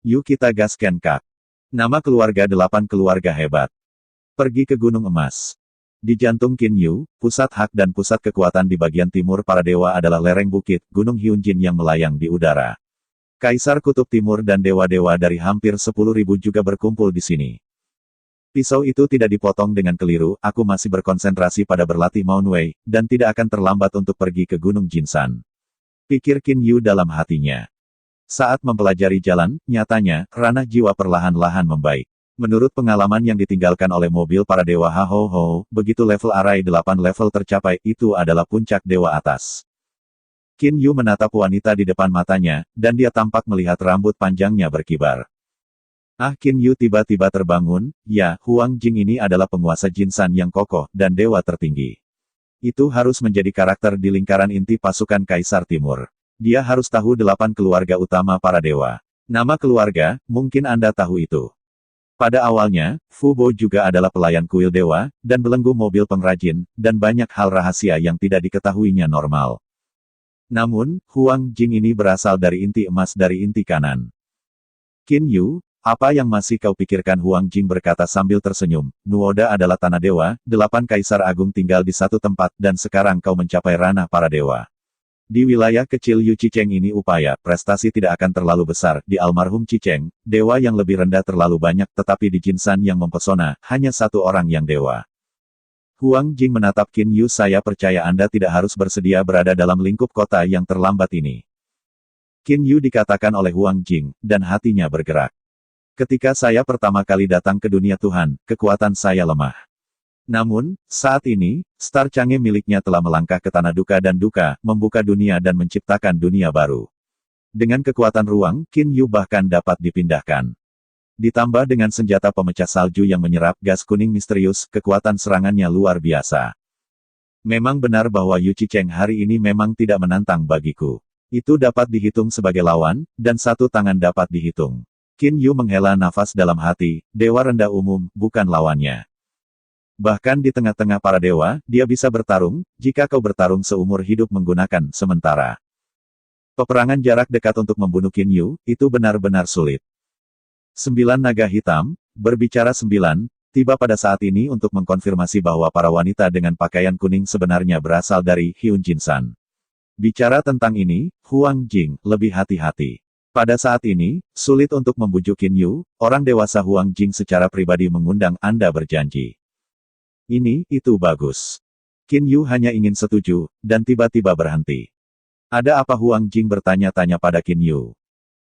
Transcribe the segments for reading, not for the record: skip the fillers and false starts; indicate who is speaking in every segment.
Speaker 1: Yuk kita gaskan Kak. Nama keluarga 8 keluarga hebat. Pergi ke Gunung Emas. Di jantung Qin Yu, pusat hak dan pusat kekuatan di bagian timur para dewa adalah lereng bukit, Gunung Hyunjin yang melayang di udara. Kaisar Kutub Timur dan dewa-dewa dari hampir 10.000 juga berkumpul di sini. Pisau itu tidak dipotong dengan keliru, aku masih berkonsentrasi pada berlatih Maun Wei, dan tidak akan terlambat untuk pergi ke Gunung Jinsan. Pikir Qin Yu dalam hatinya. Saat mempelajari jalan, nyatanya, ranah jiwa perlahan-lahan membaik. Menurut pengalaman yang ditinggalkan oleh mobil para dewa Ho, begitu level arai 8 level tercapai, itu adalah puncak dewa atas. Qin Yu menatap wanita di depan matanya, dan dia tampak melihat rambut panjangnya berkibar. Qin Yu tiba-tiba terbangun, ya, Huang Jing ini adalah penguasa Jinsan yang kokoh, dan dewa tertinggi. Itu harus menjadi karakter di lingkaran inti pasukan Kaisar Timur. Dia harus tahu 8 keluarga utama para dewa. Nama keluarga, mungkin Anda tahu itu. Pada awalnya, Fu Bo juga adalah pelayan kuil dewa, dan belenggu mobil pengrajin, dan banyak hal rahasia yang tidak diketahuinya normal. Namun, Huang Jing ini berasal dari inti emas dari inti kanan. Qin Yu, apa yang masih kau pikirkan? Huang Jing berkata sambil tersenyum, Nuoda adalah tanah dewa, 8 kaisar agung tinggal di satu tempat, dan sekarang kau mencapai ranah para dewa. Di wilayah kecil Yu Chicheng ini upaya, prestasi tidak akan terlalu besar, di almarhum Chicheng, dewa yang lebih rendah terlalu banyak, tetapi di Jinsan yang mempesona, hanya satu orang yang dewa. Huang Jing menatap Qin Yu, saya percaya Anda tidak harus bersedia berada dalam lingkup kota yang terlambat ini. Qin Yu dikatakan oleh Huang Jing, dan hatinya bergerak. Ketika saya pertama kali datang ke dunia Tuhan, kekuatan saya lemah. Namun, saat ini, Star Change miliknya telah melangkah ke tanah duka dan duka, membuka dunia dan menciptakan dunia baru. Dengan kekuatan ruang, Qin Yu bahkan dapat dipindahkan. Ditambah dengan senjata pemecah salju yang menyerap gas kuning misterius, kekuatan serangannya luar biasa. Memang benar bahwa Yu Chicheng hari ini memang tidak menantang bagiku. Itu dapat dihitung sebagai lawan, dan satu tangan dapat dihitung. Qin Yu menghela nafas dalam hati, dewa rendah umum, bukan lawannya. Bahkan di tengah-tengah para dewa, dia bisa bertarung, jika kau bertarung seumur hidup menggunakan sementara. Peperangan jarak dekat untuk membunuh Qin Yu, itu benar-benar sulit. 9 naga hitam, berbicara 9, tiba pada saat ini untuk mengkonfirmasi bahwa para wanita dengan pakaian kuning sebenarnya berasal dari Hyun Jinsan. Bicara tentang ini, Huang Jing, lebih hati-hati. Pada saat ini, sulit untuk membujuk Qin Yu, orang dewasa Huang Jing secara pribadi mengundang Anda berjanji. Itu bagus. Qin Yu hanya ingin setuju, dan tiba-tiba berhenti. Ada apa? Huang Jing bertanya-tanya pada Qin Yu.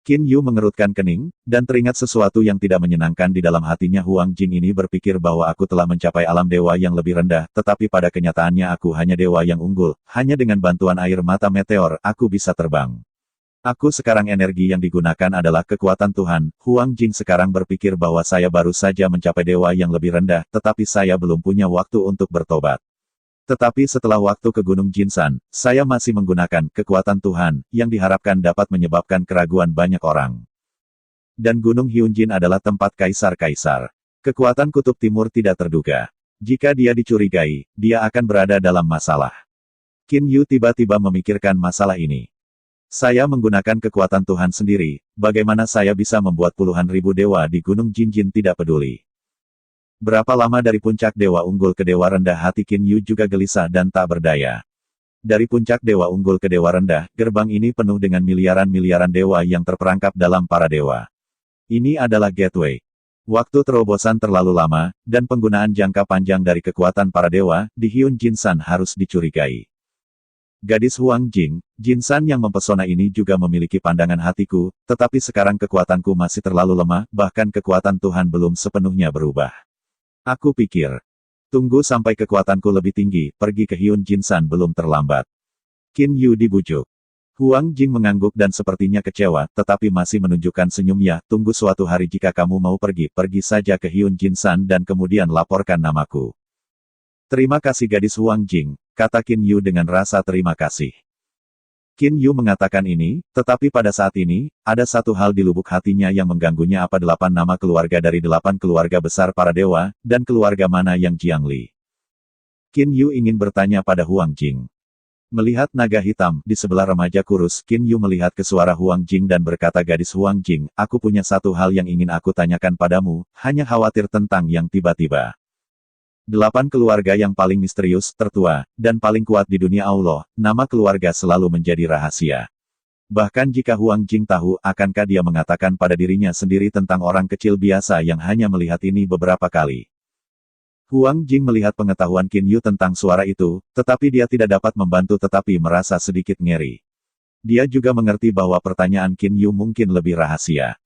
Speaker 1: Qin Yu mengerutkan kening, dan teringat sesuatu yang tidak menyenangkan di dalam hatinya. Huang Jing ini berpikir bahwa aku telah mencapai alam dewa yang lebih rendah, tetapi pada kenyataannya aku hanya dewa yang unggul, hanya dengan bantuan air mata meteor, aku bisa terbang. Aku sekarang energi yang digunakan adalah kekuatan Tuhan. Huang Jing sekarang berpikir bahwa saya baru saja mencapai dewa yang lebih rendah, tetapi saya belum punya waktu untuk bertobat. Tetapi setelah waktu ke Gunung Jinsan, saya masih menggunakan kekuatan Tuhan, yang diharapkan dapat menyebabkan keraguan banyak orang. Dan Gunung Hyunjin adalah tempat kaisar-kaisar. Kekuatan Kutub Timur tidak terduga. Jika dia dicurigai, dia akan berada dalam masalah. Qin Yu tiba-tiba memikirkan masalah ini. Saya menggunakan kekuatan Tuhan sendiri, bagaimana saya bisa membuat puluhan ribu dewa di Gunung Jinjin tidak peduli? Berapa lama dari puncak dewa unggul ke dewa rendah? Hati Qin Yu juga gelisah dan tak berdaya. Dari puncak dewa unggul ke dewa rendah, gerbang ini penuh dengan miliaran-miliaran dewa yang terperangkap dalam para dewa. Ini adalah gateway. Waktu terobosan terlalu lama, dan penggunaan jangka panjang dari kekuatan para dewa, di Hyun Jinsan harus dicurigai. Gadis Huang Jing, Jinsan yang mempesona ini juga memiliki pandangan hatiku, tetapi sekarang kekuatanku masih terlalu lemah, bahkan kekuatan Tuhan belum sepenuhnya berubah. Aku pikir, tunggu sampai kekuatanku lebih tinggi, pergi ke Hyun Jinsan belum terlambat. Qin Yu dibujuk. Huang Jing mengangguk dan sepertinya kecewa, tetapi masih menunjukkan senyum. Ya, tunggu suatu hari jika kamu mau pergi, pergi saja ke Hyun Jinsan dan kemudian laporkan namaku. Terima kasih gadis Huang Jing, kata Qin Yu dengan rasa terima kasih. Qin Yu mengatakan ini, tetapi pada saat ini, ada satu hal di lubuk hatinya yang mengganggunya. Apa 8 nama keluarga dari 8 keluarga besar para dewa, dan keluarga mana yang Jiangli? Qin Yu ingin bertanya pada Huang Jing. Melihat naga hitam di sebelah remaja kurus, Qin Yu melihat ke suara Huang Jing dan berkata, gadis Huang Jing, aku punya satu hal yang ingin aku tanyakan padamu, hanya khawatir tentang yang tiba-tiba. 8 keluarga yang paling misterius, tertua, dan paling kuat di dunia Allah, nama keluarga selalu menjadi rahasia. Bahkan jika Huang Jing tahu, akankah dia mengatakan pada dirinya sendiri tentang orang kecil biasa yang hanya melihat ini beberapa kali. Huang Jing melihat pengetahuan Qin Yu tentang suara itu, tetapi dia tidak dapat membantu tetapi merasa sedikit ngeri. Dia juga mengerti bahwa pertanyaan Qin Yu mungkin lebih rahasia.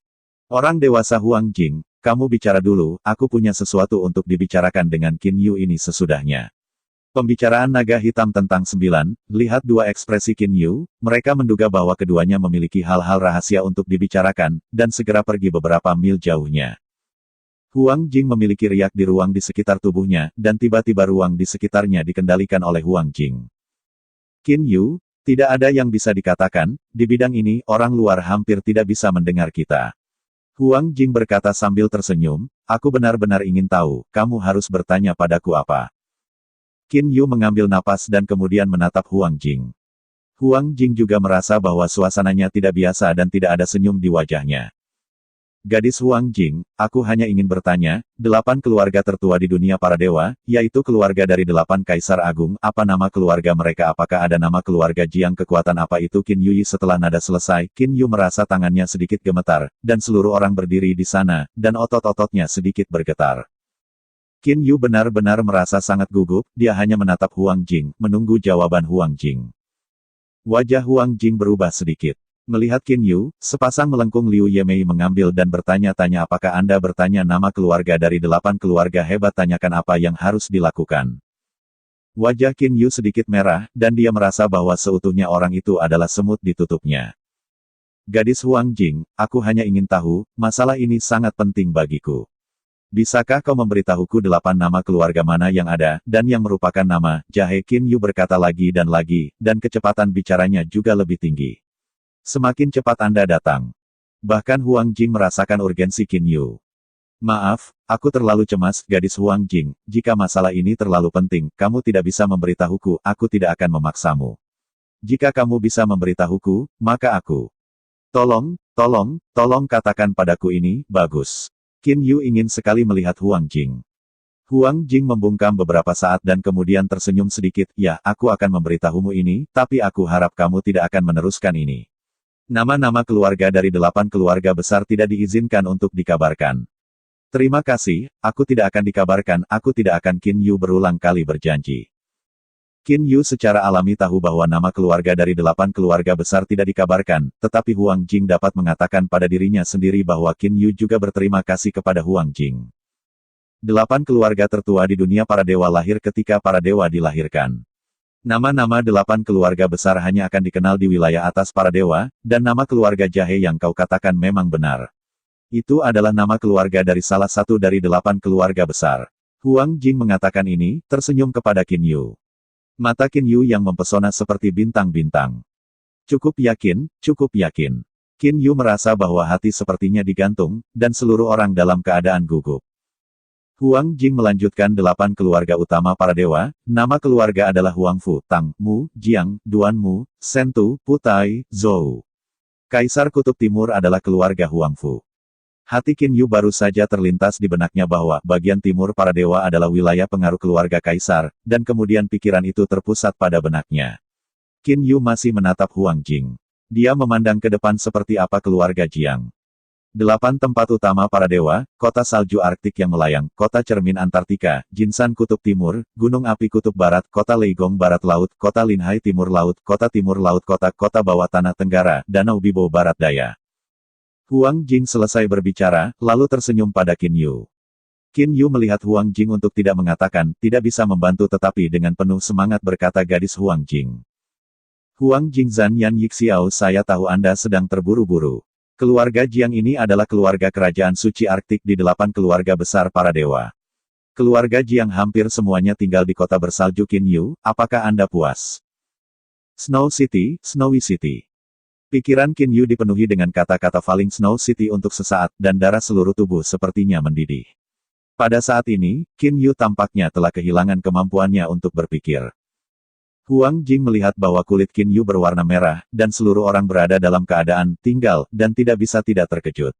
Speaker 1: Orang dewasa Huang Jing, kamu bicara dulu, aku punya sesuatu untuk dibicarakan dengan Qin Yu ini sesudahnya. Pembicaraan naga hitam tentang 9, lihat dua ekspresi Qin Yu, mereka menduga bahwa keduanya memiliki hal-hal rahasia untuk dibicarakan, dan segera pergi beberapa mil jauhnya. Huang Jing memiliki riak di ruang di sekitar tubuhnya, dan tiba-tiba ruang di sekitarnya dikendalikan oleh Huang Jing. Qin Yu, tidak ada yang bisa dikatakan, di bidang ini, orang luar hampir tidak bisa mendengar kita. Huang Jing berkata sambil tersenyum, aku benar-benar ingin tahu, kamu harus bertanya padaku apa. Qin Yu mengambil napas dan kemudian menatap Huang Jing. Huang Jing juga merasa bahwa suasananya tidak biasa dan tidak ada senyum di wajahnya. Gadis Huang Jing, aku hanya ingin bertanya, 8 keluarga tertua di dunia para dewa, yaitu keluarga dari 8 kaisar agung, apa nama keluarga mereka? Apakah ada nama keluarga Jiang? Kekuatan apa itu? Qin Yu? Setelah nada selesai, Qin Yu merasa tangannya sedikit gemetar, dan seluruh orang berdiri di sana, dan otot-ototnya sedikit bergetar. Qin Yu benar-benar merasa sangat gugup, dia hanya menatap Huang Jing, menunggu jawaban Huang Jing. Wajah Huang Jing berubah sedikit. Melihat Qin Yu, sepasang melengkung Liu Yemei mengambil dan bertanya-tanya, apakah Anda bertanya nama keluarga dari 8 keluarga hebat? Tanyakan apa yang harus dilakukan. Wajah Qin Yu sedikit merah, dan dia merasa bahwa seutuhnya orang itu adalah semut ditutupnya. Gadis Huang Jing, aku hanya ingin tahu, masalah ini sangat penting bagiku. Bisakah kau memberitahuku 8 nama keluarga mana yang ada, dan yang merupakan nama jahe? Qin Yu berkata lagi, dan kecepatan bicaranya juga lebih tinggi. Semakin cepat Anda datang. Bahkan Huang Jing merasakan urgensi Qin Yu. Maaf, aku terlalu cemas, gadis Huang Jing, jika masalah ini terlalu penting, kamu tidak bisa memberitahuku, aku tidak akan memaksamu. Jika kamu bisa memberitahuku, maka aku. Tolong katakan padaku ini, bagus. Qin Yu ingin sekali melihat Huang Jing. Huang Jing membungkam beberapa saat dan kemudian tersenyum sedikit, ya, aku akan memberitahumu ini, tapi aku harap kamu tidak akan meneruskan ini. Nama-nama keluarga dari 8 keluarga besar tidak diizinkan untuk dikabarkan. Terima kasih, aku tidak akan dikabarkan, aku tidak akan. Qin Yu berulang kali berjanji. Qin Yu secara alami tahu bahwa nama keluarga dari 8 keluarga besar tidak dikabarkan, tetapi Huang Jing dapat mengatakan pada dirinya sendiri bahwa Qin Yu juga berterima kasih kepada Huang Jing. 8 keluarga tertua di dunia para dewa lahir ketika para dewa dilahirkan. Nama-nama 8 keluarga besar hanya akan dikenal di wilayah atas para dewa, dan nama keluarga jahe yang kau katakan memang benar. Itu adalah nama keluarga dari salah satu dari 8 keluarga besar. Huang Jing mengatakan ini, tersenyum kepada Qin Yu. Mata Qin Yu yang mempesona seperti bintang-bintang. Cukup yakin, cukup yakin. Qin Yu merasa bahwa hati sepertinya digantung, dan seluruh orang dalam keadaan gugup. Huang Jing melanjutkan 8 keluarga utama para dewa, nama keluarga adalah Huang Fu, Tang, Mu, Jiang, Duan Mu, Shen Tu, Putai, Zhou. Kaisar Kutub Timur adalah keluarga Huang Fu. Hati Qin Yu baru saja terlintas di benaknya bahwa bagian timur para dewa adalah wilayah pengaruh keluarga kaisar, dan kemudian pikiran itu terpusat pada benaknya. Qin Yu masih menatap Huang Jing. Dia memandang ke depan seperti apa keluarga Jiang. 8 tempat utama para dewa, kota salju Arktik yang melayang, kota cermin Antartika, Jinsan Kutub Timur, Gunung Api Kutub Barat, kota Leigong Barat Laut, kota Linhai Timur Laut, kota Timur Laut, kota bawah tanah Tenggara, Danau Bibo Barat Daya. Huang Jing selesai berbicara, lalu tersenyum pada Qin Yu. Qin Yu melihat Huang Jing untuk tidak mengatakan, tidak bisa membantu tetapi dengan penuh semangat berkata gadis Huang Jing. Huang Jing Zan Yan Yixiao, saya tahu Anda sedang terburu-buru. Keluarga Jiang ini adalah keluarga kerajaan suci Arktik di 8 keluarga besar para dewa. Keluarga Jiang hampir semuanya tinggal di kota bersalju Qin Yu, apakah Anda puas? Snow City, Snowy City. Pikiran Qin Yu dipenuhi dengan kata-kata Falling Snow City untuk sesaat, dan darah seluruh tubuh sepertinya mendidih. Pada saat ini, Qin Yu tampaknya telah kehilangan kemampuannya untuk berpikir. Huang Jing melihat bahwa kulit Qin Yu berwarna merah, dan seluruh orang berada dalam keadaan tinggal, dan tidak bisa tidak terkejut.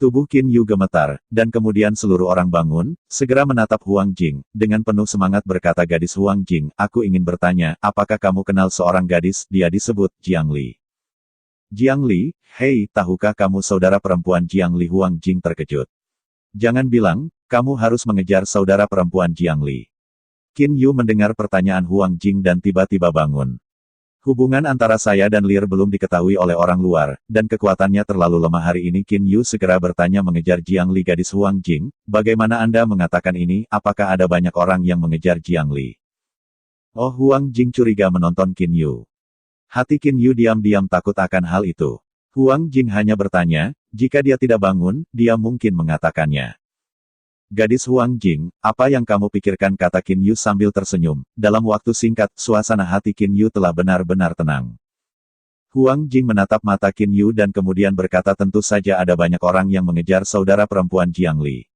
Speaker 1: Tubuh Qin Yu gemetar, dan kemudian seluruh orang bangun, segera menatap Huang Jing, dengan penuh semangat berkata gadis Huang Jing, aku ingin bertanya, apakah kamu kenal seorang gadis, dia disebut Jiang Li. Jiang Li, hei, tahukah kamu saudara perempuan Jiang Li? Huang Jing terkejut. Jangan bilang, kamu harus mengejar saudara perempuan Jiang Li. Qin Yu mendengar pertanyaan Huang Jing dan tiba-tiba bangun. Hubungan antara saya dan Lear belum diketahui oleh orang luar, dan kekuatannya terlalu lemah hari ini. Qin Yu segera bertanya mengejar Jiang Li. Gadis Huang Jing, bagaimana Anda mengatakan ini? Apakah ada banyak orang yang mengejar Jiang Li? Oh, Huang Jing curiga menonton Qin Yu. Hati Qin Yu diam-diam takut akan hal itu. Huang Jing hanya bertanya, jika dia tidak bangun, dia mungkin mengatakannya. Gadis Huang Jing, apa yang kamu pikirkan? Kata Qin Yu sambil tersenyum. Dalam waktu singkat, suasana hati Qin Yu telah benar-benar tenang. Huang Jing menatap mata Qin Yu dan kemudian berkata tentu saja ada banyak orang yang mengejar saudara perempuan Jiang Li.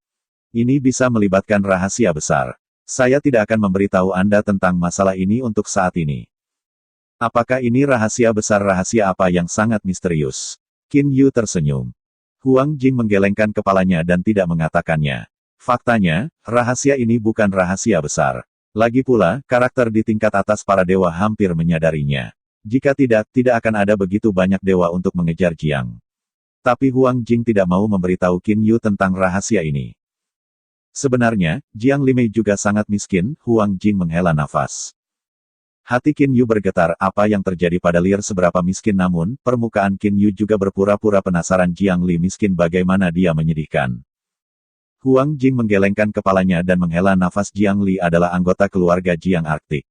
Speaker 1: Ini bisa melibatkan rahasia besar. Saya tidak akan memberitahu Anda tentang masalah ini untuk saat ini. Apakah ini rahasia besar? Rahasia apa yang sangat misterius? Qin Yu tersenyum. Huang Jing menggelengkan kepalanya dan tidak mengatakannya. Faktanya, rahasia ini bukan rahasia besar. Lagi pula, karakter di tingkat atas para dewa hampir menyadarinya. Jika tidak, tidak akan ada begitu banyak dewa untuk mengejar Jiang. Tapi Huang Jing tidak mau memberitahu Qin Yu tentang rahasia ini. Sebenarnya, Jiang Li Mei juga sangat miskin. Huang Jing menghela nafas. Hati Qin Yu bergetar, apa yang terjadi pada Lear seberapa miskin, namun, permukaan Qin Yu juga berpura-pura penasaran. Jiang Li miskin, bagaimana dia menyedihkan. Huang Jing menggelengkan kepalanya dan menghela nafas. Jiang Li adalah anggota keluarga Jiang Arktik.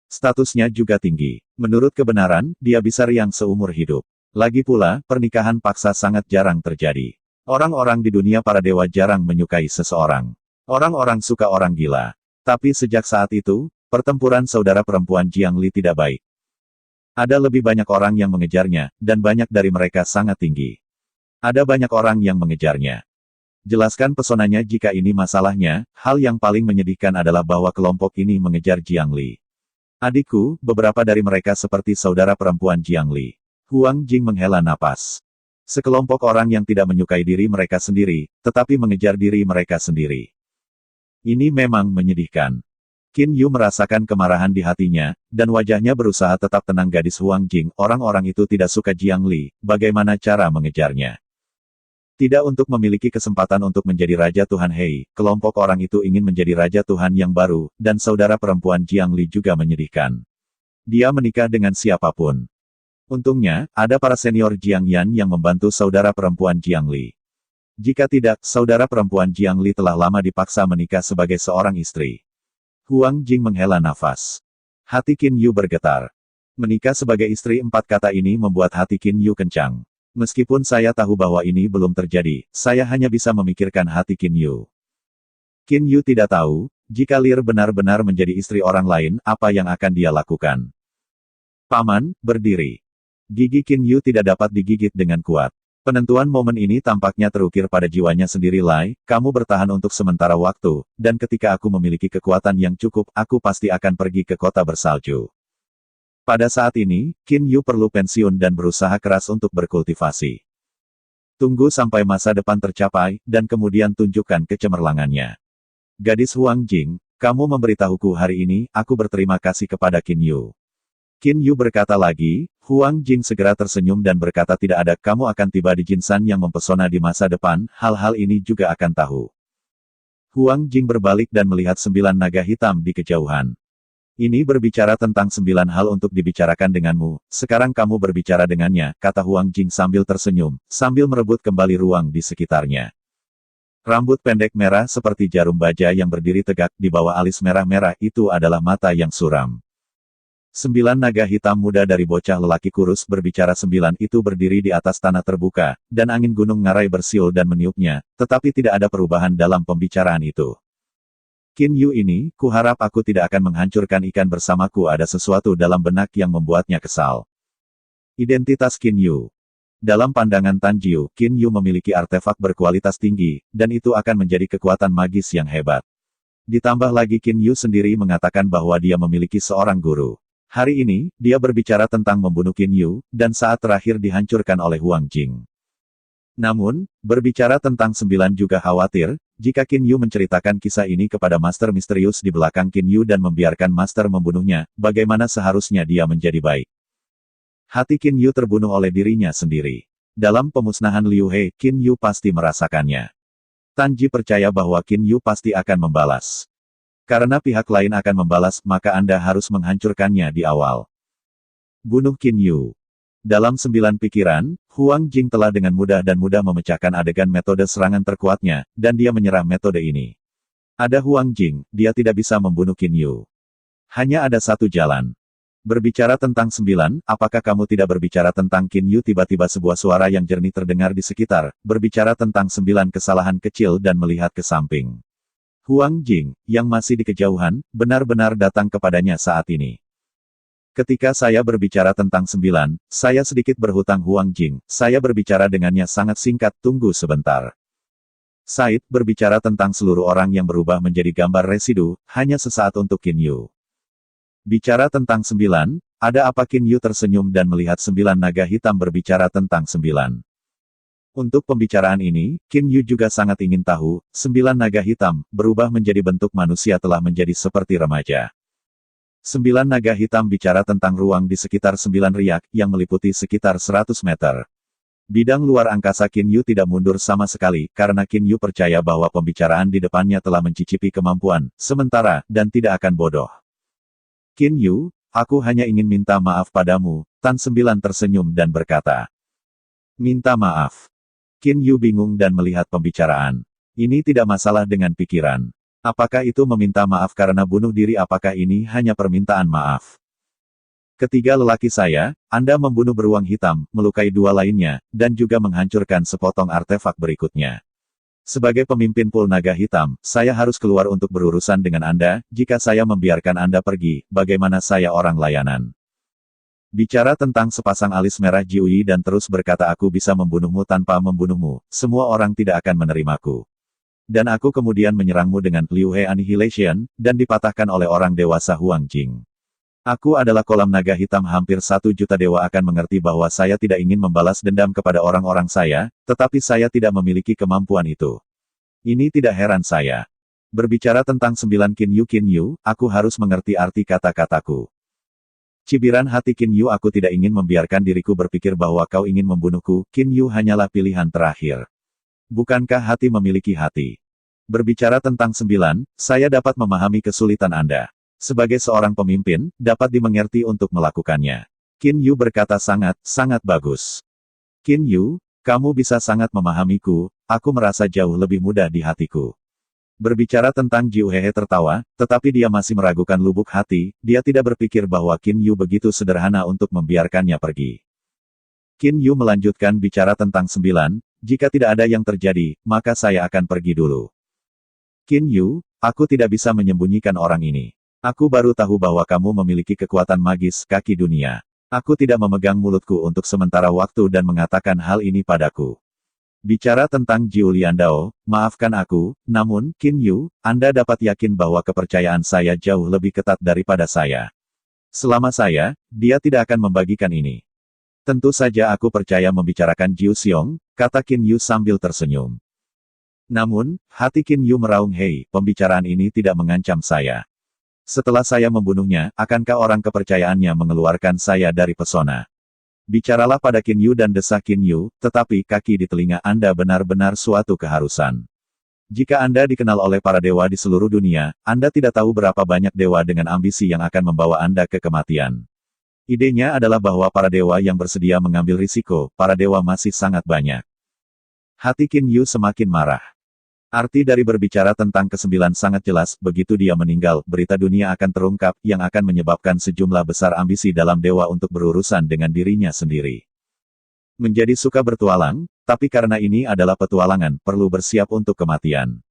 Speaker 1: Statusnya juga tinggi. Menurut kebenaran, dia bisa riang seumur hidup. Lagi pula, pernikahan paksa sangat jarang terjadi. Orang-orang di dunia para dewa jarang menyukai seseorang. Orang-orang suka orang gila. Tapi sejak saat itu, pertempuran saudara perempuan Jiang Li tidak baik. Ada lebih banyak orang yang mengejarnya, dan banyak dari mereka sangat tinggi. Ada banyak orang yang mengejarnya. Jelaskan pesonanya jika ini masalahnya. Hal yang paling menyedihkan adalah bahwa kelompok ini mengejar Jiang Li. Adikku, beberapa dari mereka seperti saudara perempuan Jiang Li. Huang Jing menghela napas. Sekelompok orang yang tidak menyukai diri mereka sendiri, tetapi mengejar diri mereka sendiri. Ini memang menyedihkan. Qin Yu merasakan kemarahan di hatinya, dan wajahnya berusaha tetap tenang. Gadis Huang Jing, orang-orang itu tidak suka Jiang Li, bagaimana cara mengejarnya? Tidak untuk memiliki kesempatan untuk menjadi Raja Tuhan. Hei, kelompok orang itu ingin menjadi Raja Tuhan yang baru, dan saudara perempuan Jiang Li juga menyedihkan. Dia menikah dengan siapapun. Untungnya, ada para senior Jiang Yan yang membantu saudara perempuan Jiang Li. Jika tidak, saudara perempuan Jiang Li telah lama dipaksa menikah sebagai seorang istri. Huang Jing menghela nafas. Hati Qin Yu bergetar. Menikah sebagai istri, 4 kata ini membuat hati Qin Yu kencang. Meskipun saya tahu bahwa ini belum terjadi, saya hanya bisa memikirkan hati Qin Yu. Qin Yu tidak tahu, jika Lear benar-benar menjadi istri orang lain, apa yang akan dia lakukan. Paman, berdiri. Gigi Qin Yu tidak dapat digigit dengan kuat. Penentuan momen ini tampaknya terukir pada jiwanya sendiri. Lai, kamu bertahan untuk sementara waktu, dan ketika aku memiliki kekuatan yang cukup, aku pasti akan pergi ke kota bersalju. Pada saat ini, Qin Yu perlu pensiun dan berusaha keras untuk berkultivasi. Tunggu sampai masa depan tercapai, dan kemudian tunjukkan kecemerlangannya. Gadis Huang Jing, kamu memberitahuku hari ini, aku berterima kasih kepada Qin Yu. Qin Yu berkata lagi. Huang Jing segera tersenyum dan berkata tidak ada, kamu akan tiba di Jinsan yang mempesona di masa depan, hal-hal ini juga akan tahu. Huang Jing berbalik dan melihat 9 naga hitam di kejauhan. Ini berbicara tentang 9 hal untuk dibicarakan denganmu, sekarang kamu berbicara dengannya, kata Huang Jing sambil tersenyum, sambil merebut kembali ruang di sekitarnya. Rambut pendek merah seperti jarum baja yang berdiri tegak di bawah alis merah-merah itu adalah mata yang suram. 9 naga hitam muda dari bocah lelaki kurus berbicara. 9 itu berdiri di atas tanah terbuka, dan angin gunung ngarai bersiul dan meniupnya, tetapi tidak ada perubahan dalam pembicaraan itu. Qin Yu ini, kuharap aku tidak akan menghancurkan ikan bersamaku. Ada sesuatu dalam benak yang membuatnya kesal. Identitas Qin Yu. Dalam pandangan Tan Jiu, Qin Yu memiliki artefak berkualitas tinggi, dan itu akan menjadi kekuatan magis yang hebat. Ditambah lagi Qin Yu sendiri mengatakan bahwa dia memiliki seorang guru. Hari ini, dia berbicara tentang membunuh Qin Yu, dan saat terakhir dihancurkan oleh Huang Jing. Namun, berbicara tentang 9 juga khawatir, jika Qin Yu menceritakan kisah ini kepada Master Misterius di belakang Qin Yu dan membiarkan Master membunuhnya, bagaimana seharusnya dia menjadi baik. Hati Qin Yu terbunuh oleh dirinya sendiri. Dalam pemusnahan Liu He, Qin Yu pasti merasakannya. Tanji percaya bahwa Qin Yu pasti akan membalas. Karena pihak lain akan membalas, maka Anda harus menghancurkannya di awal. Bunuh Qin Yu. Dalam 9 pikiran, Huang Jing telah dengan mudah memecahkan adegan metode serangan terkuatnya, dan dia menyerah metode ini. Ada Huang Jing, dia tidak bisa membunuh Qin Yu. Hanya ada satu jalan. Berbicara tentang 9, apakah kamu tidak berbicara tentang Qin Yu? Tiba-tiba sebuah suara yang jernih terdengar di sekitar, berbicara tentang 9 kesalahan kecil dan melihat ke samping. Huang Jing, yang masih di kejauhan, benar-benar datang kepadanya saat ini. Ketika saya berbicara tentang 9, saya sedikit berhutang Huang Jing, saya berbicara dengannya sangat singkat, tunggu sebentar. Said berbicara tentang seluruh orang yang berubah menjadi gambar residu, hanya sesaat untuk Qin Yu. Bicara tentang 9, ada apa? Qin Yu tersenyum dan melihat 9 naga hitam berbicara tentang 9. Untuk pembicaraan ini, Qin Yu juga sangat ingin tahu, 9 naga hitam, berubah menjadi bentuk manusia telah menjadi seperti remaja. 9 naga hitam bicara tentang ruang di sekitar 9 riak, yang meliputi sekitar 100 meter. Bidang luar angkasa Qin Yu tidak mundur sama sekali, karena Qin Yu percaya bahwa pembicaraan di depannya telah mencicipi kemampuan, sementara, dan tidak akan bodoh. Qin Yu, aku hanya ingin minta maaf padamu, Tan 9 tersenyum dan berkata. Minta maaf. Qin Yu bingung dan melihat pembicaraan. Ini tidak masalah dengan pikiran. Apakah itu meminta maaf karena bunuh diri? Apakah ini hanya permintaan maaf? Ketiga lelaki saya, Anda membunuh beruang hitam, melukai 2 lainnya, dan juga menghancurkan sepotong artefak berikutnya. Sebagai pemimpin Pul Naga Hitam, saya harus keluar untuk berurusan dengan Anda. Jika saya membiarkan Anda pergi, bagaimana saya orang layanan? Bicara tentang sepasang alis merah Jiui dan terus berkata aku bisa membunuhmu tanpa membunuhmu, semua orang tidak akan menerimaku. Dan aku kemudian menyerangmu dengan Liu He Annihilation, dan dipatahkan oleh orang dewasa Huang Jing. Aku adalah kolam naga hitam, hampir 1 juta dewa akan mengerti bahwa saya tidak ingin membalas dendam kepada orang-orang saya, tetapi saya tidak memiliki kemampuan itu. Ini tidak heran saya. Berbicara tentang 9 Qin Yu, aku harus mengerti arti kata-kataku. Cibiran hati Qin Yu, aku tidak ingin membiarkan diriku berpikir bahwa kau ingin membunuhku. Qin Yu hanyalah pilihan terakhir. Bukankah hati memiliki hati? Berbicara tentang 9, saya dapat memahami kesulitan Anda. Sebagai seorang pemimpin, dapat dimengerti untuk melakukannya. Qin Yu berkata sangat bagus. Qin Yu, kamu bisa sangat memahamiku, aku merasa jauh lebih mudah di hatiku. Berbicara tentang Jiu Hehe tertawa, tetapi dia masih meragukan lubuk hati, dia tidak berpikir bahwa Qin Yu begitu sederhana untuk membiarkannya pergi. Qin Yu melanjutkan bicara tentang 9, jika tidak ada yang terjadi, maka saya akan pergi dulu. Qin Yu, aku tidak bisa menyembunyikan orang ini. Aku baru tahu bahwa kamu memiliki kekuatan magis kaki dunia. Aku tidak memegang mulutku untuk sementara waktu dan mengatakan hal ini padaku. Bicara tentang Jiu Liandao, maafkan aku, namun, Qin Yu, Anda dapat yakin bahwa kepercayaan saya jauh lebih ketat daripada saya. Selama saya, dia tidak akan membagikan ini. Tentu saja aku percaya membicarakan Jiu Xiong, kata Qin Yu sambil tersenyum. Namun, hati Qin Yu meraung, hei, pembicaraan ini tidak mengancam saya. Setelah saya membunuhnya, akankah orang kepercayaannya mengeluarkan saya dari pesona? Bicaralah pada Qin Yu dan desah Qin Yu, tetapi kaki di telinga Anda benar-benar suatu keharusan. Jika Anda dikenal oleh para dewa di seluruh dunia, Anda tidak tahu berapa banyak dewa dengan ambisi yang akan membawa Anda ke kematian. Idenya adalah bahwa para dewa yang bersedia mengambil risiko, para dewa masih sangat banyak. Hati Qin Yu semakin marah. Arti dari berbicara tentang ke-9 sangat jelas, begitu dia meninggal, berita dunia akan terungkap, yang akan menyebabkan sejumlah besar ambisi dalam dewa untuk berurusan dengan dirinya sendiri. Menjadi suka bertualang, tapi karena ini adalah petualangan, perlu bersiap untuk kematian.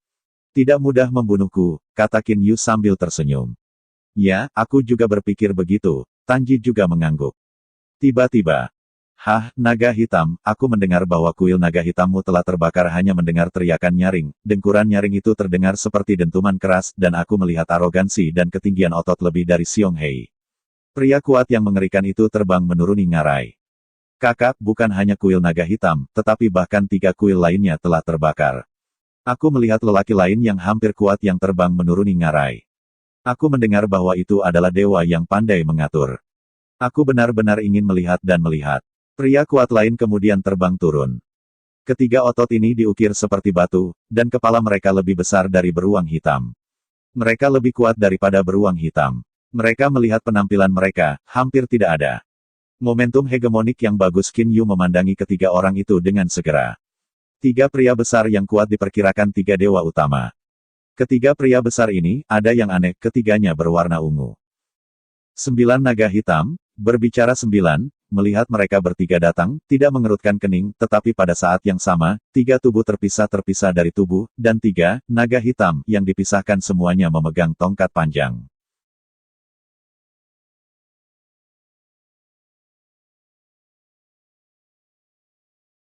Speaker 1: Tidak mudah membunuhku, kata Qin Yu sambil tersenyum. Ya, aku juga berpikir begitu, Tanji juga mengangguk. Tiba-tiba, naga hitam, aku mendengar bahwa kuil naga hitammu telah terbakar. Hanya mendengar teriakan nyaring, dengkuran nyaring itu terdengar seperti dentuman keras, dan aku melihat arogansi dan ketinggian otot lebih dari Xiong Hei. Pria kuat yang mengerikan itu terbang menuruni ngarai. Kakak, bukan hanya kuil naga hitam, tetapi bahkan 3 kuil lainnya telah terbakar. Aku melihat lelaki lain yang hampir kuat yang terbang menuruni ngarai. Aku mendengar bahwa itu adalah dewa yang pandai mengatur. Aku benar-benar ingin melihat dan melihat. Pria kuat lain kemudian terbang turun. Ketiga otot ini diukir seperti batu, dan kepala mereka lebih besar dari beruang hitam. Mereka lebih kuat daripada beruang hitam. Mereka melihat penampilan mereka, hampir tidak ada. Momentum hegemonik yang bagus. Qin Yu memandangi ketiga orang itu dengan segera. 3 pria besar yang kuat diperkirakan 3 dewa utama. Ketiga pria besar ini, ada yang aneh, ketiganya berwarna ungu. 9 naga hitam, berbicara 9, melihat mereka bertiga datang, tidak mengerutkan kening, tetapi pada saat yang sama, 3 tubuh terpisah dari tubuh, dan 3 naga hitam, yang dipisahkan semuanya memegang tongkat panjang.